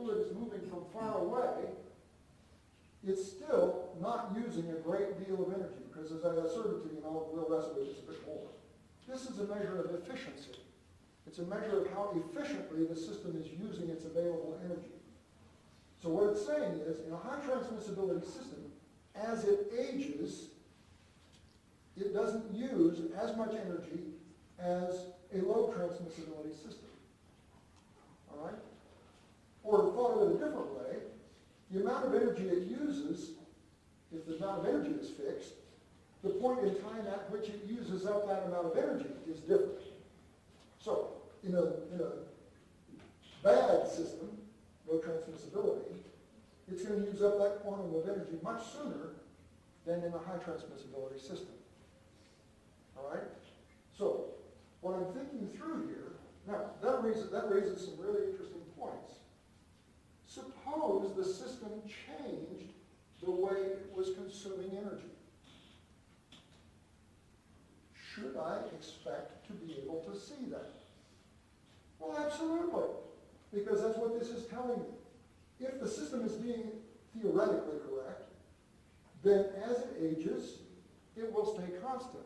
fluid is moving from far away, it's still not using a great deal of energy, because as I asserted to you, and we'll wrestle with this a bit more, this is a measure of efficiency. It's a measure of how efficiently the system is using its available energy. So what it's saying is, in a high transmissibility system, as it ages, it doesn't use as much energy as a low transmissibility system. All right? Or thought of it a different way, the amount of energy it uses, if the amount of energy is fixed, the point in time at which it uses up that amount of energy is different. So, in a bad system, low transmissibility, it's going to use up that quantum of energy much sooner than in a high transmissibility system. All right? So, what I'm thinking through here, now, that raises some really interesting points. Suppose the system changed the way it was consuming energy. Should I expect to be able to see that? Well, absolutely, because that's what this is telling me. If the system is being theoretically correct, then as it ages, it will stay constant.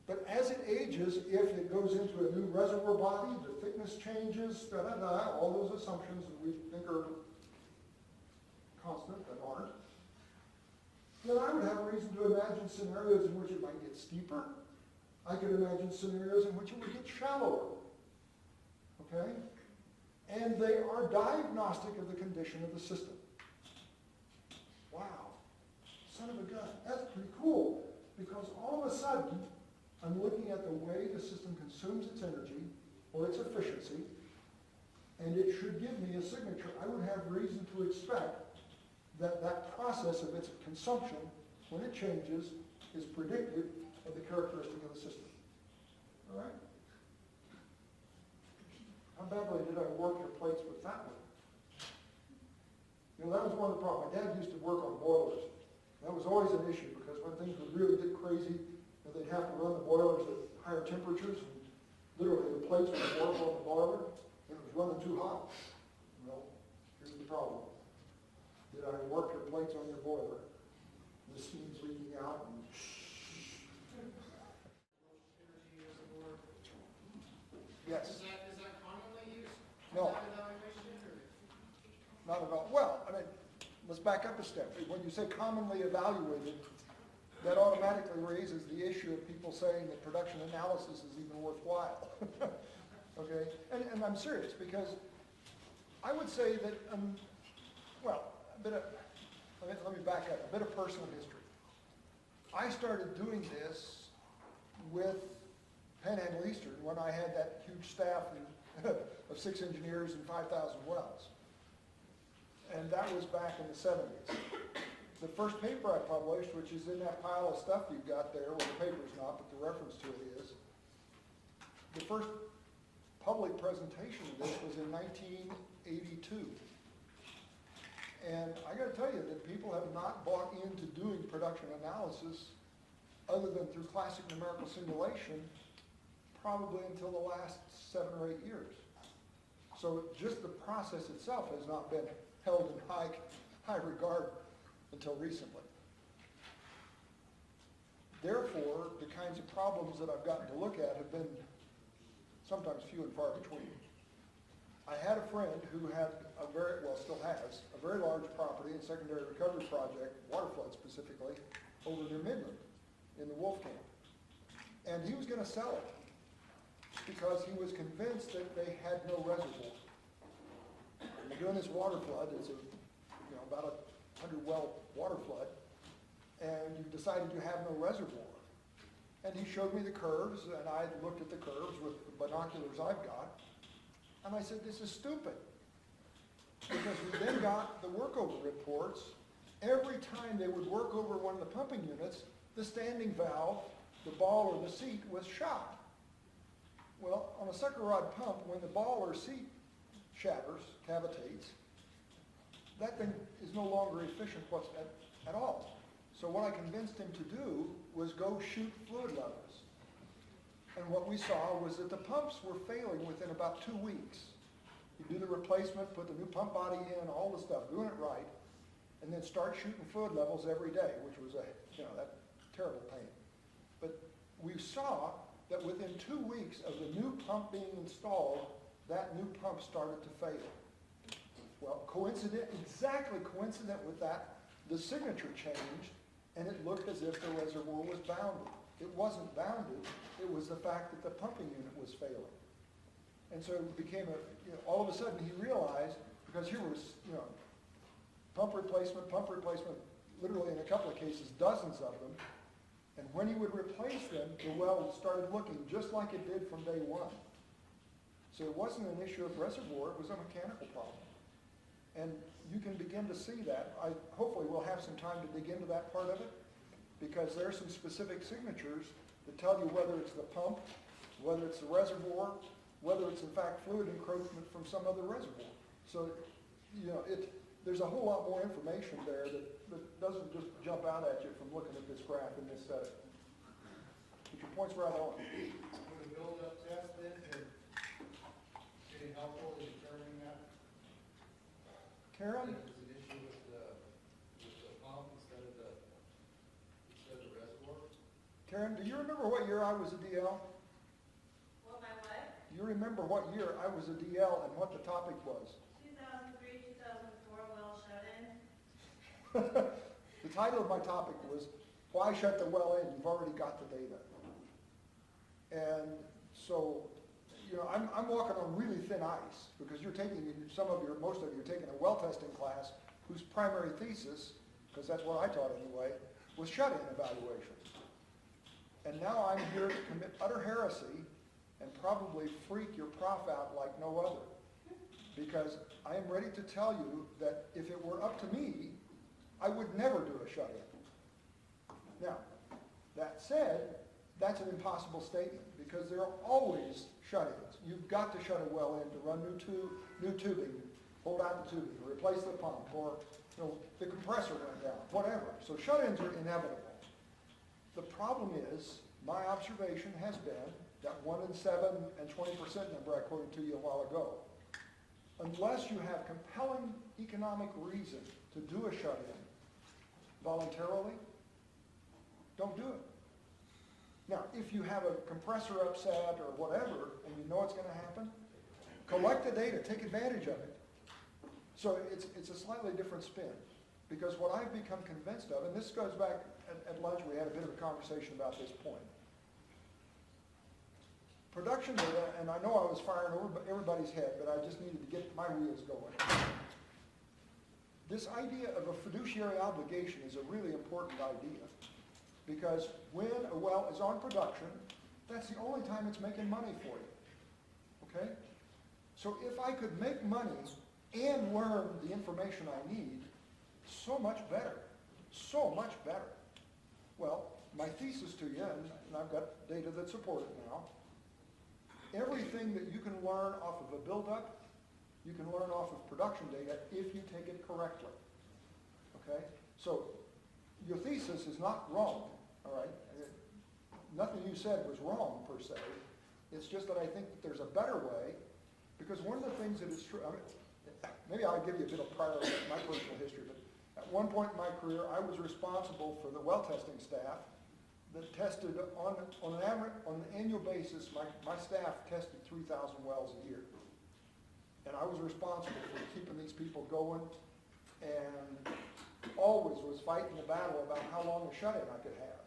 But as it ages, if it goes into a new reservoir body, the thickness changes, all those assumptions that we think are constant but aren't, then I would have reason to imagine scenarios in which it might get steeper. I could imagine scenarios in which it would get shallower. Okay? And they are diagnostic of the condition of the system. Wow. Son of a gun. That's pretty cool. Because all of a sudden, I'm looking at the way the system consumes its energy, or its efficiency, and it should give me a signature. I would have reason to expect that that process of its consumption, when it changes, is predictive of the characteristic of the system. All right? How badly did I work your plates with that one? You know, that was one of the problems. My dad used to work on boilers. That was always an issue, because when things would really get crazy, they'd have to run the boilers at higher temperatures, and literally the plates would warm on the boiler, and it was running too hot. Well, here's the problem. Did I work your plates on your boiler? The steam's leaking out, and yes. Is that commonly used? No. That evaluation, or? Not at all. Well, I mean, let's back up a step. When you say commonly evaluated, that automatically raises the issue of people saying that production analysis is even worthwhile. Okay? And I'm serious, because I would say that, well, let me back up, a bit of personal history. I started doing this with Panhandle Eastern when I had that huge staff of 6 engineers and 5,000 wells. And that was back in the 70s. The first paper I published, which is in that pile of stuff you've got there, well, the paper's not, but the reference to it is, the first public presentation of this was in 1982. And I got to tell you that people have not bought into doing production analysis other than through classic numerical simulation probably until the last 7 or 8 years. So just the process itself has not been held in high regard until recently. Therefore, the kinds of problems that I've gotten to look at have been sometimes few and far between. I had a friend who had still has, a very large property and secondary recovery project, water flood specifically, over near Midland in the Wolf Camp. And he was going to sell it because he was convinced that they had no reservoir. You're doing this water flood, it's about a 100-well water flood, and you decided you have no reservoir. And he showed me the curves, and I looked at the curves with the binoculars I've got, and I said, this is stupid. Because we then got the workover reports. Every time they would work over one of the pumping units, the standing valve, the ball or the seat, was shot. Well, on a sucker rod pump, when the ball or seat shatters, cavitates, that thing is no longer efficient at all. So what I convinced him to do was go shoot fluid levels. And what we saw was that the pumps were failing within about 2 weeks. You do the replacement, put the new pump body in, all the stuff, doing it right, and then start shooting fluid levels every day, which was that terrible pain. But we saw that within 2 weeks of the new pump being installed, that new pump started to fail. Well, exactly coincident with that, the signature changed, and it looked as if the reservoir was bounded. It wasn't bounded, it was the fact that the pumping unit was failing. And so it became all of a sudden he realized, because here was, pump replacement, literally in a couple of cases, dozens of them. And when he would replace them, the well started looking just like it did from day one. So it wasn't an issue of reservoir, it was a mechanical problem. And you can begin to see that. Hopefully we'll have some time to dig into that part of it, because there are some specific signatures that tell you whether it's the pump, whether it's the reservoir, whether it's in fact fluid encroachment from some other reservoir. So, there's a whole lot more information there that doesn't just jump out at you from looking at this graph in this setting. But your point's right on. Would a build-up test then be helpful in determining that? Karen? If it's an issue with the pump instead of the reservoir? Karen, do you remember what year I was a DL? What, my what? Do you remember what year I was a DL and what the topic was? 2003, 2004, well shut in. The title of my topic was, Why Shut the Well In? You've already got the data. And so, I'm walking on really thin ice, because most of you are taking a well testing class whose primary thesis, because that's what I taught anyway, was shut-in evaluation. And now I'm here to commit utter heresy and probably freak your prof out like no other. Because I am ready to tell you that if it were up to me, I would never do a shut-in. Now, that said, that's an impossible statement, because there are always shut-ins. You've got to shut a well in to run new tubing, hold out the tubing, replace the pump, or the compressor went down, whatever. So shut-ins are inevitable. The problem is, my observation has been that 1 in 7 and 20% number I quoted to you a while ago, unless you have compelling economic reason to do a shut-in voluntarily, don't do it. Now, if you have a compressor upset or whatever, and you know it's going to happen, collect the data, take advantage of it. So it's a slightly different spin. Because what I've become convinced of, and this goes back at lunch, we had a bit of a conversation about this point. Production data, and I know I was firing over everybody's head, but I just needed to get my wheels going. This idea of a fiduciary obligation is a really important idea, because when a well is on production, that's the only time it's making money for you. Okay? So if I could make money and learn the information I need, so much better. So much better. Well, my thesis to you, and I've got data that support it now, everything that you can learn off of a buildup, you can learn off of production data if you take it correctly. Okay? So your thesis is not wrong, all right? Nothing you said was wrong, per se. It's just that I think that there's a better way, because one of the things that is true, maybe I'll give you a bit of my personal history, but at one point in my career, I was responsible for the well testing staff that tested on an annual basis. My staff tested 3,000 wells a year. And I was responsible for keeping these people going, and always was fighting the battle about how long a shut-in I could have.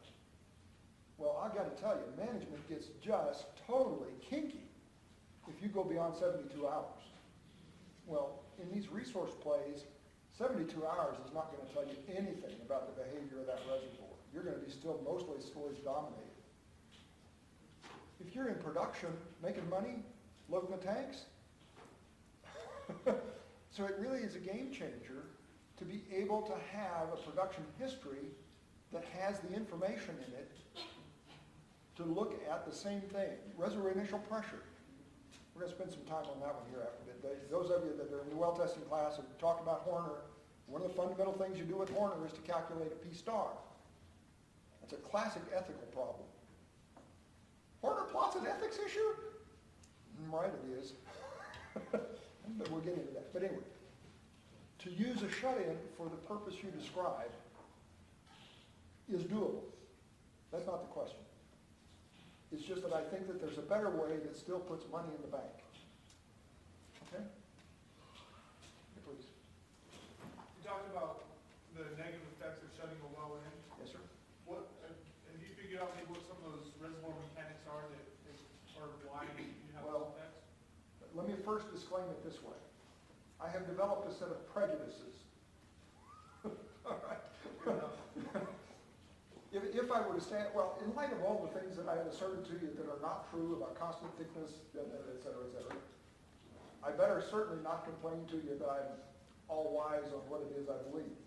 Well, I've got to tell you, management gets just totally kinky if you go beyond 72 hours. Well, in these resource plays, 72 hours is not going to tell you anything about the behavior of that reservoir. You're going to be still mostly storage dominated. If you're in production, making money, loading the tanks, so it really is a game changer to be able to have a production history that has the information in it to look at the same thing. Reservoir initial pressure. We're going to spend some time on that one here after a bit. Those of you that are in the well testing class have talked about Horner. One of the fundamental things you do with Horner is to calculate a P star. That's a classic ethical problem. Horner plots an ethics issue? Right, it is. but we'll get into that. But anyway, to use a shut-in for the purpose you described is doable. That's not the question. It's just that I think that there's a better way that still puts money in the bank. Okay? Please. You talked about the negative effects of shutting a well in. Yes, sir. What, have you figured out maybe what some of those reservoir mechanics are that are why you have Well, those effects? Let me first disclaim it this way. I have developed a set of prejudices. All right. If I were to stand, well, in light of all the things that I have asserted to you that are not true about constant thickness, et cetera, I better certainly not complain to you that I'm all wise on what it is I believe.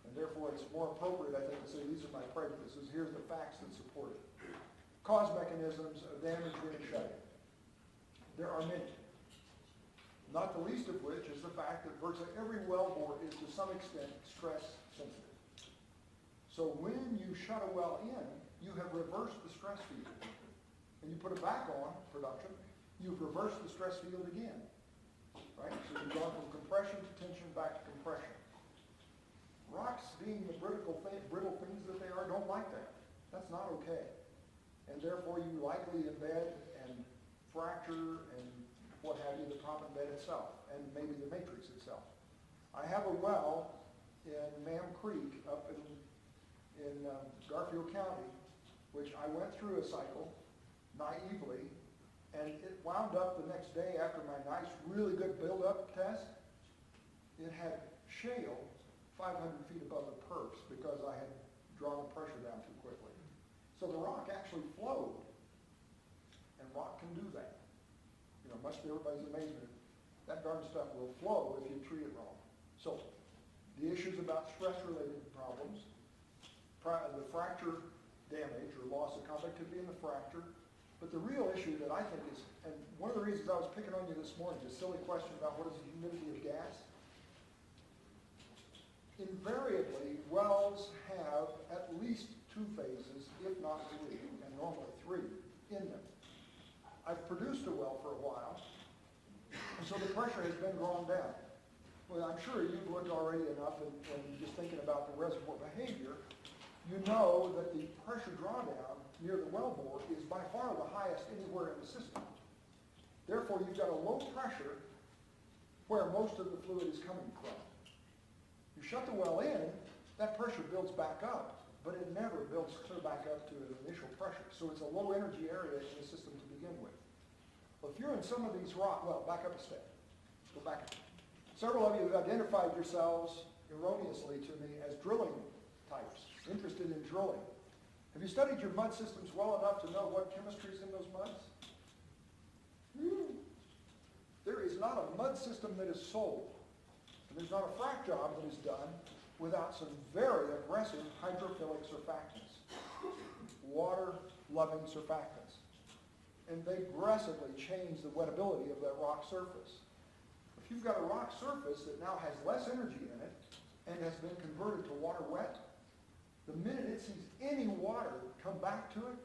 And therefore, it's more appropriate, I think, to say these are my prejudices. Here's the facts that support it. Cause mechanisms of damage during shut-in. There are many. Not the least of which is the fact that virtually every wellbore is to some extent stress sensitive. So when you shut a well in, you have reversed the stress field. And you put it back on production, you've reversed the stress field again. Right? So you've gone from compression to tension back to compression. Rocks, being the brittle things that they are, don't like that. That's not okay. And therefore you likely embed and fracture and what have you, the proppant bed itself, and maybe the matrix itself. I have a well in Mam Creek up in Garfield County, which I went through a cycle naively, and it wound up the next day after my nice, really good build-up test. It had shale 500 feet above the perfs because I had drawn the pressure down too quickly. So the rock actually flowed, and rock can do that. You know, much to everybody's amazement, that darn stuff will flow if you treat it wrong. So, the issues about stress-related problems, the fracture damage or loss of conductivity in the fracture, but the real issue that I think is, and one of the reasons I was picking on you this morning, the silly question about what is the humidity of gas. Invariably, wells have at least 2 phases, if not 3, and normally 3, in them. I've produced a well for a while, and so the pressure has been drawn down. Well, I'm sure you've looked already enough and just thinking about the reservoir behavior, you know that the pressure drawdown near the wellbore is by far the highest anywhere in the system. Therefore, you've got a low pressure where most of the fluid is coming from. You shut the well in, that pressure builds back up, but it never builds clear back up to an initial pressure. So it's a low energy area in the system to begin with. Well, if you're in some of these back up a step. Go back. Several of you have identified yourselves erroneously to me as drilling types, interested in drilling. Have you studied your mud systems well enough to know what chemistry is in those muds? There is not a mud system that is sold, and there's not a frac job that is done without some very aggressive hydrophilic surfactants, water-loving surfactants. And they aggressively change the wettability of that rock surface. If you've got a rock surface that now has less energy in it and has been converted to water wet, the minute it sees any water come back to it,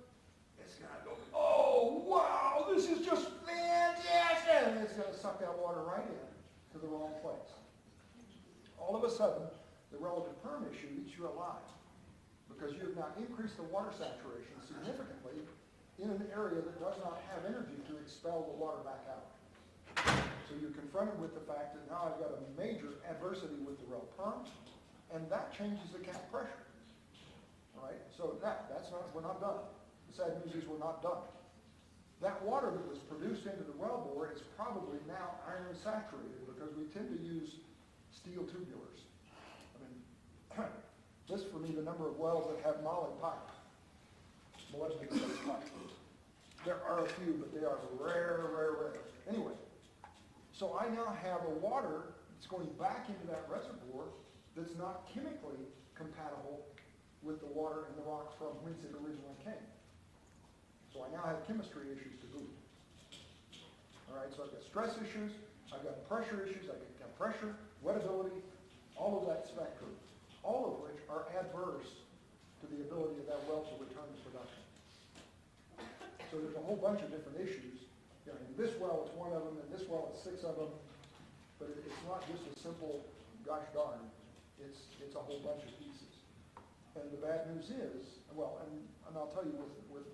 it's going to go, oh, wow, this is just fantastic! And it's going to suck that water right in to the wrong place. All of a sudden, the relative perm issue eats you alive because you have now increased the water saturation significantly in an area that does not have energy to expel the water back out. So you're confronted with the fact that now I've got a major adversity with the rel perm, and that changes the cap pressure. All right? So we're not done. The sad news is we're not done. That water that was produced into the wellbore is probably now iron saturated because we tend to use steel tubulars. I mean, list for me the number of wells that have molly pipe, molybdenum pipe. There are a few, but they are rare. Anyway, so I now have a water that's going back into that reservoir that's not chemically compatible with the water in the rock from whence it originally came. So I now have chemistry issues to boot. All right, so I've got stress issues, I've got pressure issues, I've got pressure, wettability, all of that spectrum, all of which are adverse to the ability of that well to return to production. So there's a whole bunch of different issues. You know, in this well it's one of them, in this well it's 6 of them. but it's not just a simple, gosh darn, it's a whole bunch of pieces. And the bad news is, well, and I'll tell you with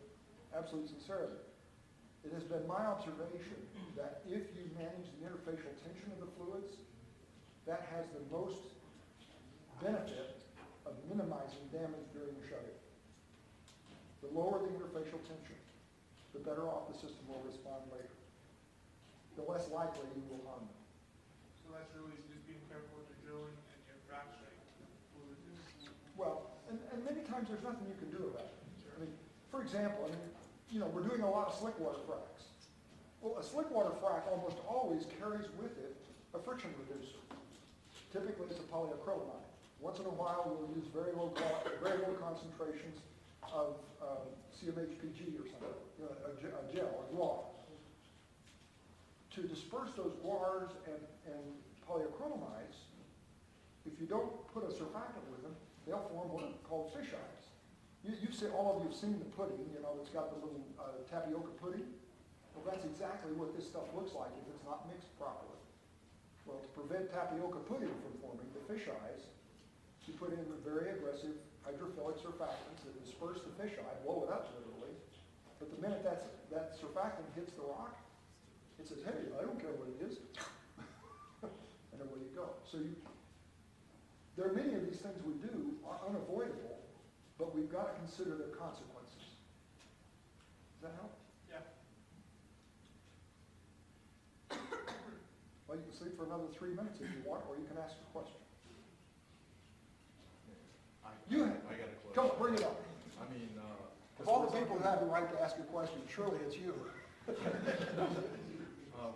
absolute sincerity, it has been my observation that if you manage the interfacial tension of the fluids, that has the most benefit of minimizing damage during the shut-in. The lower the interfacial tension, the better off the system will respond later. The less likely you will harm them. So that's really just being careful with your drilling and your fracturing fluids. Well, and many times there's nothing you can do about it. I mean, for example, we're doing a lot of slick water fracks. Well, a slick water frac almost always carries with it a friction reducer. Typically, it's a polyacrylamide. Once in a while, we'll use very low concentrations of CMHPG or something, a gel, a guar. To disperse those guars and polyacrylamides, if you don't put a surfactant with them, they'll form what are called fish eyes. All of you have seen the pudding, it's got the little tapioca pudding. Well, that's exactly what this stuff looks like if it's not mixed properly. Well, to prevent tapioca pudding from forming the fish eyes, you put in very aggressive hydrophilic surfactants that disperse the fish eye, blow it up literally. But the minute that surfactant hits the rock, it says, hey, I don't care what it is. And away you go. So there are many of these things we do are unavoidable, but we've got to consider their consequences. Does that help? Yeah. Well, you can sleep for another 3 minutes if you want, or you can ask a question. I got a question. Come on, bring it up. I mean, Of all the people who have the right to ask a question, surely it's you.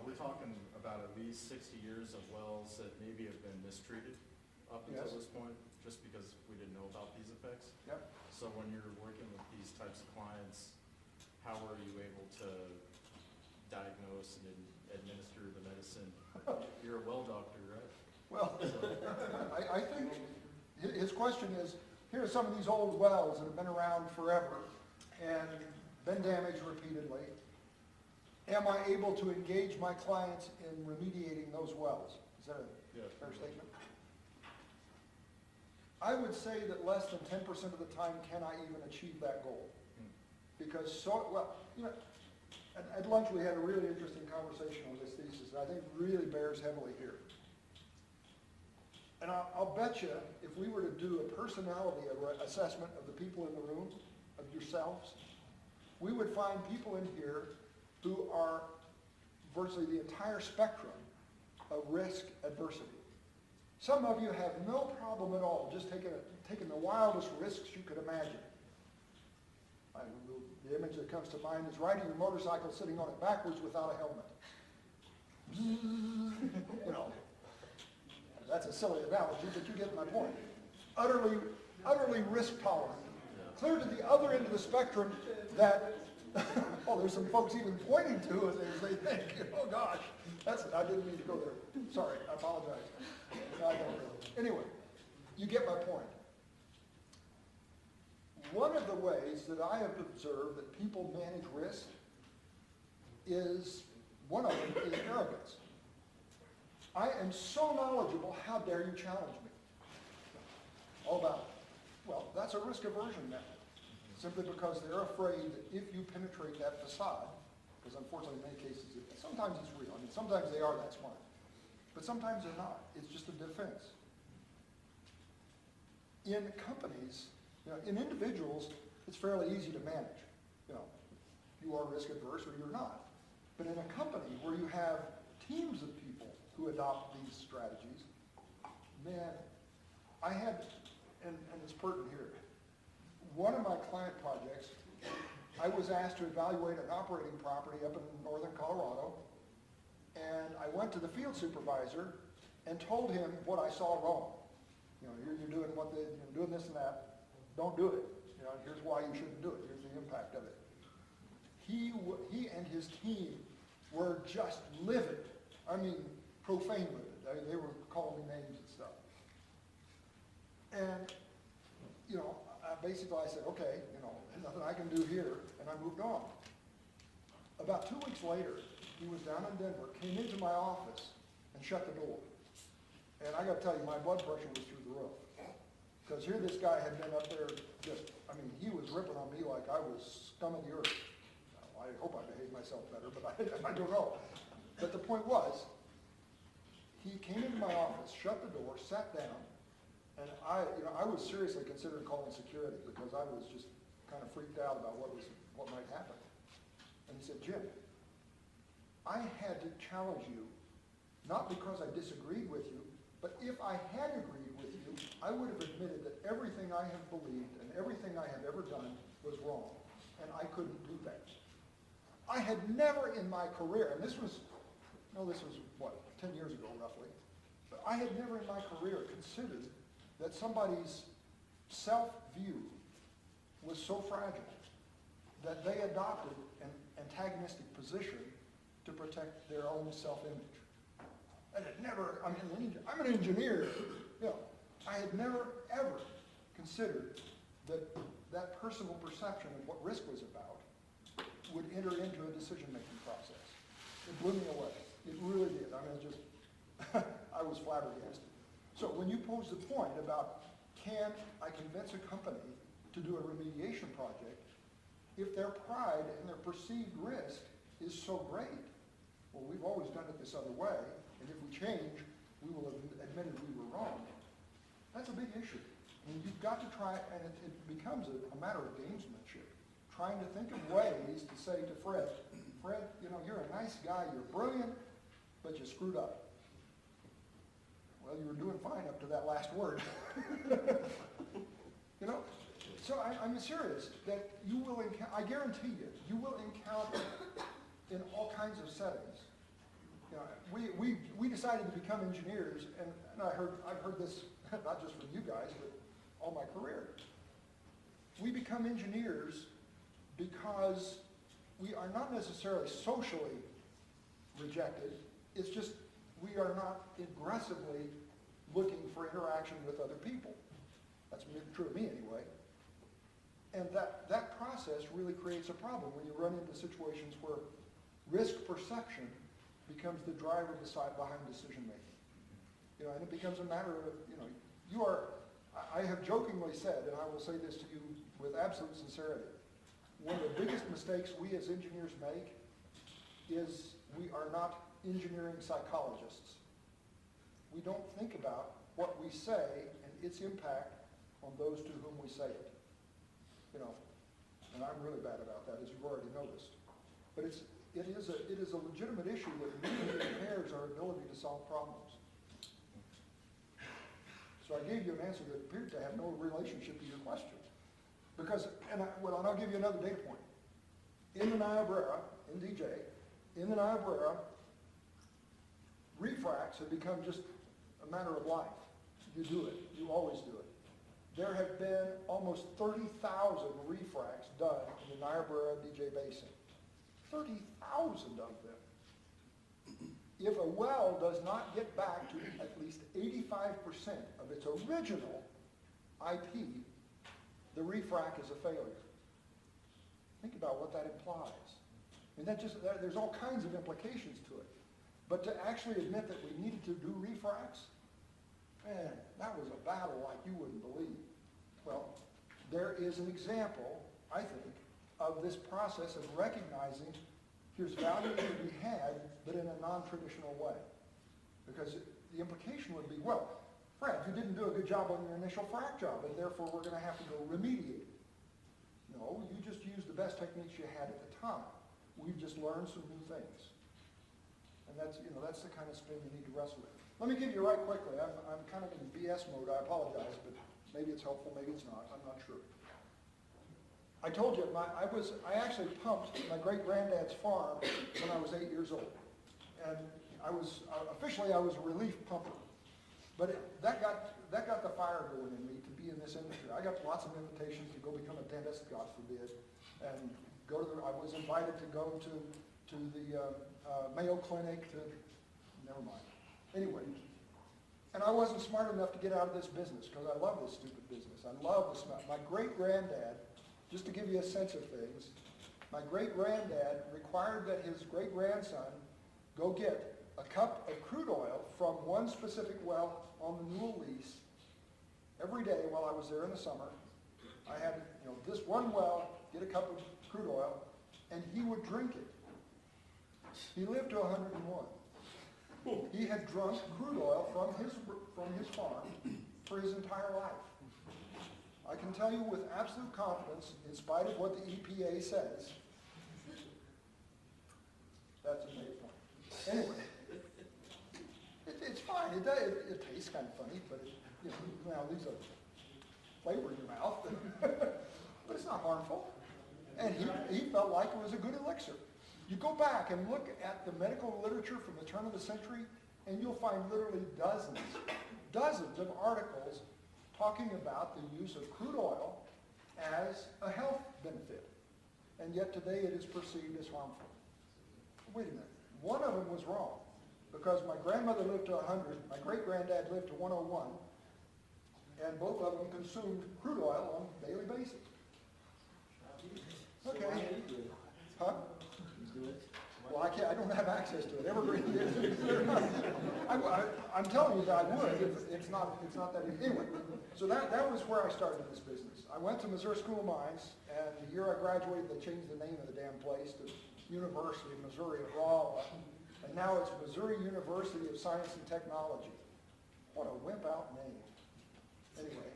we're talking about at least 60 years of wells that maybe have been mistreated up until Yes. this point, just because we didn't know about these effects. Yep. So when you're working with these types of clients, how are you able to diagnose and administer the medicine? You're a well doctor, right? Well, I think his question is, here are some of these old wells that have been around forever and been damaged repeatedly. Am I able to engage my clients in remediating those wells? Is that a fair statement? I would say that less than 10% of the time can I even achieve that goal. Because at lunch we had a really interesting conversation on this thesis that I think really bears heavily here. And I'll bet you if we were to do a personality assessment of the people in the room, of yourselves, we would find people in here who are virtually the entire spectrum of risk adversity. Some of you have no problem at all just taking the wildest risks you could imagine. The image that comes to mind is riding your motorcycle sitting on it backwards without a helmet. That's a silly analogy, but you get my point. Utterly risk tolerant. Clear to the other end of the spectrum that, there's some folks even pointing to us as they think, oh gosh, I didn't mean to go there. Sorry, I apologize. No, I don't really. Anyway, you get my point. One of the ways that I have observed that people manage risk one of them is arrogance. I am so knowledgeable, how dare you challenge me? All about it. Well, that's a risk aversion method. Simply because they're afraid that if you penetrate that facade, because unfortunately in many cases, sometimes it's real. I mean, sometimes they are that smart. But sometimes they're not. It's just a defense. In companies, in individuals, it's fairly easy to manage. You are risk adverse or you're not. But in a company where you have teams of people who adopt these strategies, man, I had, and it's pertinent here, one of my client projects, I was asked to evaluate an operating property up in northern Colorado, and I went to the field supervisor and told him what I saw wrong. You're doing doing this and that. Don't do it. Here's why you shouldn't do it. Here's the impact of it. He and his team were just livid. I mean, profane livid. They were calling me names and stuff. And, basically I said, okay, nothing I can do here, and I moved on. About 2 weeks later, he was down in Denver, came into my office, and shut the door. And I gotta tell you, my blood pressure was through the roof. Because here this guy had been up there just, I mean, he was ripping on me like I was scum of the earth. Now, I hope I behaved myself better, but I don't know. But the point was, he came into my office, shut the door, sat down, and I was seriously considering calling security because I was just kind of freaked out about what might happen. And he said, Jim, I had to challenge you, not because I disagreed with you, but if I had agreed with you, I would have admitted that everything I have believed and everything I have ever done was wrong, and I couldn't do that. I had never in my career, and this was what, 10 years ago roughly, but I had never in my career considered that somebody's self-view was so fragile that they adopted an antagonistic position to protect their own self-image. And it never, I mean, I'm an engineer, you know, I had never, ever considered that personal perception of what risk was about would enter into a decision-making process. It blew me away. It really did. I mean, it just, I was flabbergasted. So when you pose the point about can I convince a company to do a remediation project if their pride and their perceived risk is so great? Well, we've always done it this other way, and if we change, we will have admitted we were wrong. That's a big issue. I mean, you've got to try, and it becomes a matter of gamesmanship, trying to think of ways to say to Fred, you know, you're a nice guy, you're brilliant, but you screwed up. Well, you were doing fine up to that last word. You know? So I'm serious that you will encounter, I guarantee you will encounter in all kinds of settings. You know, we decided to become engineers, and I've heard this not just from you guys, but all my career. We become engineers because we are not necessarily socially rejected. It's just we are not aggressively looking for interaction with other people. That's true of me anyway. And that process really creates a problem when you run into situations where risk perception becomes the driver behind decision making. You know, and it becomes a matter of, you know, I have jokingly said, and I will say this to you with absolute sincerity, one of the biggest mistakes we as engineers make is we are not engineering psychologists. We don't think about what we say and its impact on those to whom we say it. You know, and I'm really bad about that, as you've already noticed. But it is a legitimate issue that really impairs our ability to solve problems. So I gave you an answer that appeared to have no relationship to your question. Because, and I'll give you another data point. In the Niobrara, in DJ, in the Niobrara, refracts have become just a matter of life. You do it. You always do it. There have been almost 30,000 refracts done in the Niobrara DJ Basin. 30,000 of them. If a well does not get back to at least 85% of its original IP, the refrac is a failure. Think about what that implies. I mean, there's all kinds of implications to it. But to actually admit that we needed to do refracs, man, that was a battle like you wouldn't believe. Well, there is an example, I think, of this process of recognizing here's value to be had, but in a non-traditional way. Because the implication would be, well, Fred, you didn't do a good job on your initial frac job, and therefore we're going to have to go remediate. No, you just used the best techniques you had at the time. We've just learned some new things. And that's the kind of spin you need to wrestle with. Let me give you right quickly. I'm kind of in BS mode. I apologize, but maybe it's helpful, maybe it's not. I'm not sure. I told you, I actually pumped my great-granddad's farm when I was 8 years old. And officially I was a relief pumper. But that got the fire going in me to be in this industry. I got lots of invitations to go become a dentist, God forbid, and I was invited to go to the Mayo Clinic never mind. Anyway, and I wasn't smart enough to get out of this business because I love this stupid business. I love the smell. My great-granddad, just to give you a sense of things, my great-granddad required that his great-grandson go get a cup of crude oil from one specific well on the Newell lease every day while I was there in the summer. I had, this one well, get a cup of crude oil, and he would drink it. He lived to 101. He had drunk crude oil from his farm for his entire life. I can tell you with absolute confidence, in spite of what the EPA says, that's a data point. Anyway, it's fine. It tastes kind of funny, but now these are flavor in your mouth, but it's not harmful. And he felt like it was a good elixir. You go back and look at the medical literature from the turn of the century, and you'll find literally dozens of articles talking about the use of crude oil as a health benefit. And yet today it is perceived as harmful. Wait a minute. One of them was wrong, because my grandmother lived to 100, my great-granddad lived to 101, and both of them consumed crude oil on a daily basis. Okay. Huh? Well, I don't have access to it. Evergreen is. I'm telling you that I would. It's not that easy. Anyway, so that was where I started this business. I went to Missouri School of Mines, and the year I graduated, they changed the name of the damn place to University of Missouri at Rolla, and now it's Missouri University of Science and Technology. What a wimp-out name. Anyway,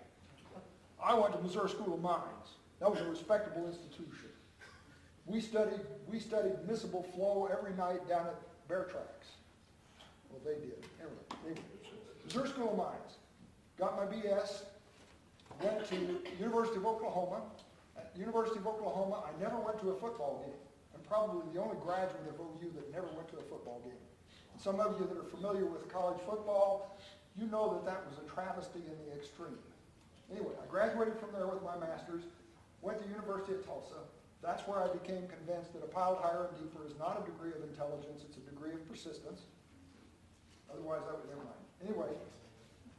I went to Missouri School of Mines. That was a respectable institution. We studied miscible flow every night down at Bear Tracks. Well, they did. Anyway, Missouri School of Mines. Got my BS. Went to University of Oklahoma. At University of Oklahoma, I never went to a football game. I'm probably the only graduate of OU that never went to a football game. And some of you that are familiar with college football, you know that was a travesty in the extreme. Anyway, I graduated from there with my master's, went to University of Tulsa. That's where I became convinced that a piled higher and deeper is not a degree of intelligence, it's a degree of persistence. Otherwise, I would never mind. Anyway,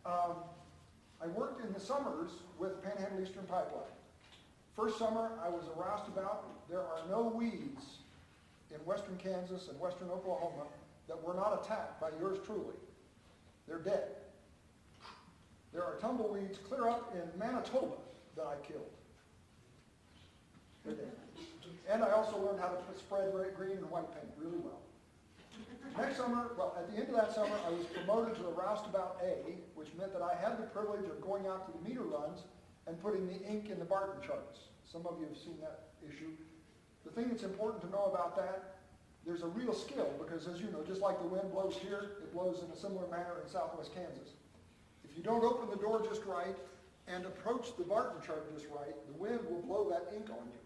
I worked in the summers with Panhandle Eastern Pipeline. First summer, I was a roustabout. There are no weeds in western Kansas and western Oklahoma that were not attacked by yours truly. They're dead. There are tumbleweeds clear up in Manitoba that I killed. They're dead. And I also learned how to spread green and white paint really well. Next summer, well, at the end of that summer, I was promoted to a roustabout A, which meant that I had the privilege of going out to the meter runs and putting the ink in the Barton charts. Some of you have seen that issue. The thing that's important to know about that, there's a real skill, because as you know, just like the wind blows here, it blows in a similar manner in southwest Kansas. If you don't open the door just right and approach the Barton chart just right, the wind will blow that ink on you.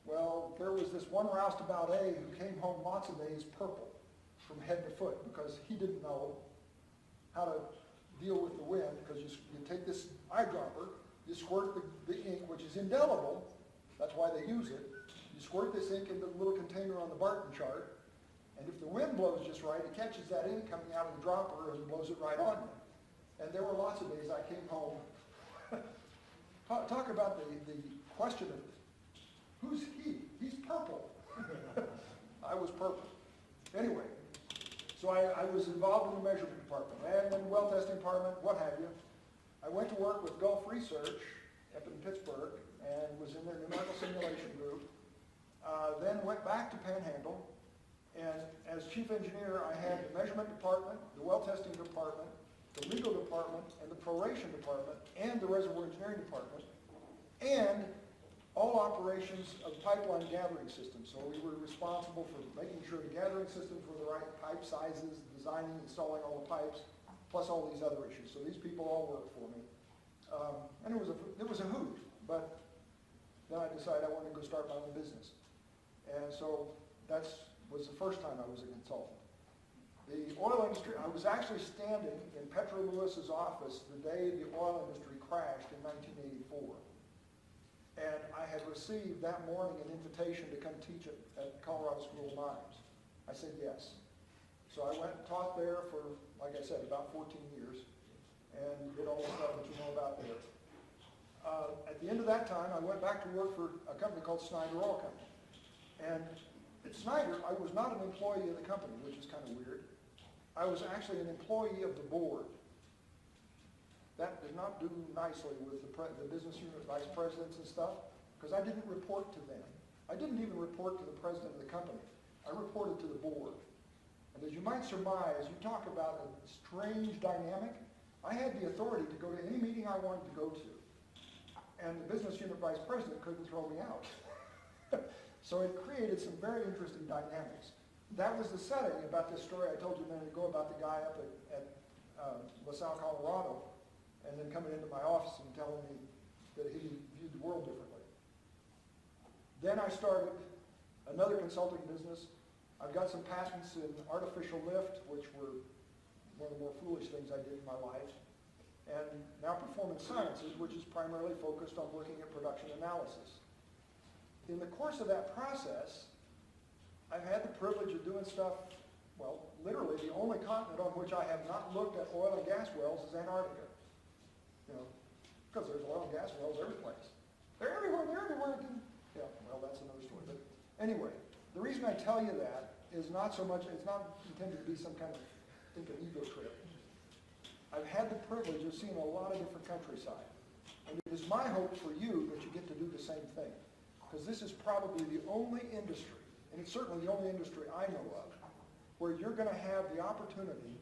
Well, there was this one roustabout A who came home lots of days purple from head to foot because he didn't know how to deal with the wind, because you take this eyedropper, you squirt the ink, which is indelible, that's why they use it. You squirt this ink into the little container on the Barton chart, and if the wind blows just right, it catches that ink coming out of the dropper and blows it right on you. And there were lots of days I came home. Talk about the question of, who's he? He's purple. I was purple. Anyway, so I was involved in the measurement department and then the well testing department, what have you. I went to work with Gulf Research up in Pittsburgh and was in their numerical simulation group. Then went back to Panhandle, and as chief engineer, I had the measurement department, the well testing department, the legal department, and the proration department, and the reservoir engineering department, and all operations of pipeline gathering systems. So we were responsible for making sure the gathering systems were the right pipe sizes, designing, installing all the pipes, plus all these other issues. So these people all worked for me. And it was a hoot, but then I decided I wanted to go start my own business. And so that was the first time I was a consultant. The oil industry, I was actually standing in Petro Lewis's office the day the oil industry crashed in 1984. And I had received that morning an invitation to come teach at Colorado School of Mines. I said yes. So I went and taught there for, like I said, about 14 years and did all the stuff that you know about there. At the end of that time, I went back to work for a company called Snyder Oil Company. And at Snyder, I was not an employee of the company, which is kind of weird. I was actually an employee of the board. That did not do nicely with the business unit vice presidents and stuff, because I didn't report to them. I didn't even report to the president of the company. I reported to the board. And as you might surmise, you talk about a strange dynamic. I had the authority to go to any meeting I wanted to go to. And the business unit vice president couldn't throw me out. So it created some very interesting dynamics. That was the setting about this story I told you a minute ago about the guy up at LaSalle, Colorado, and then coming into my office and telling me that he viewed the world differently. Then I started another consulting business. I've got some patents in artificial lift, which were one of the more foolish things I did in my life. And now performance sciences, which is primarily focused on looking at production analysis. In the course of that process, I've had the privilege of doing stuff, well, literally the only continent on which I have not looked at oil and gas wells is Antarctica. You know, because there's oil and gas wells every place. They're everywhere. Yeah, well, that's another story. But anyway, the reason I tell you that is not so much, it's not intended to be some kind of, an ego trip. I've had the privilege of seeing a lot of different countryside. And it is my hope for you that you get to do the same thing. Because this is probably the only industry, and it's certainly the only industry I know of, where you're going to have the opportunity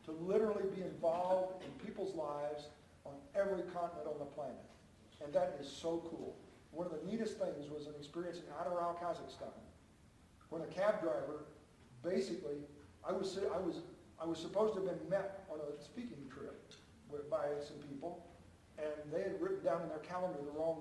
to literally be involved in people's lives on every continent on the planet. And that is so cool. One of the neatest things was an experience in Ataral, Kazakhstan, when a cab driver, basically, I was supposed to have been met on a speaking trip by some people, and they had written down in their calendar the wrong day.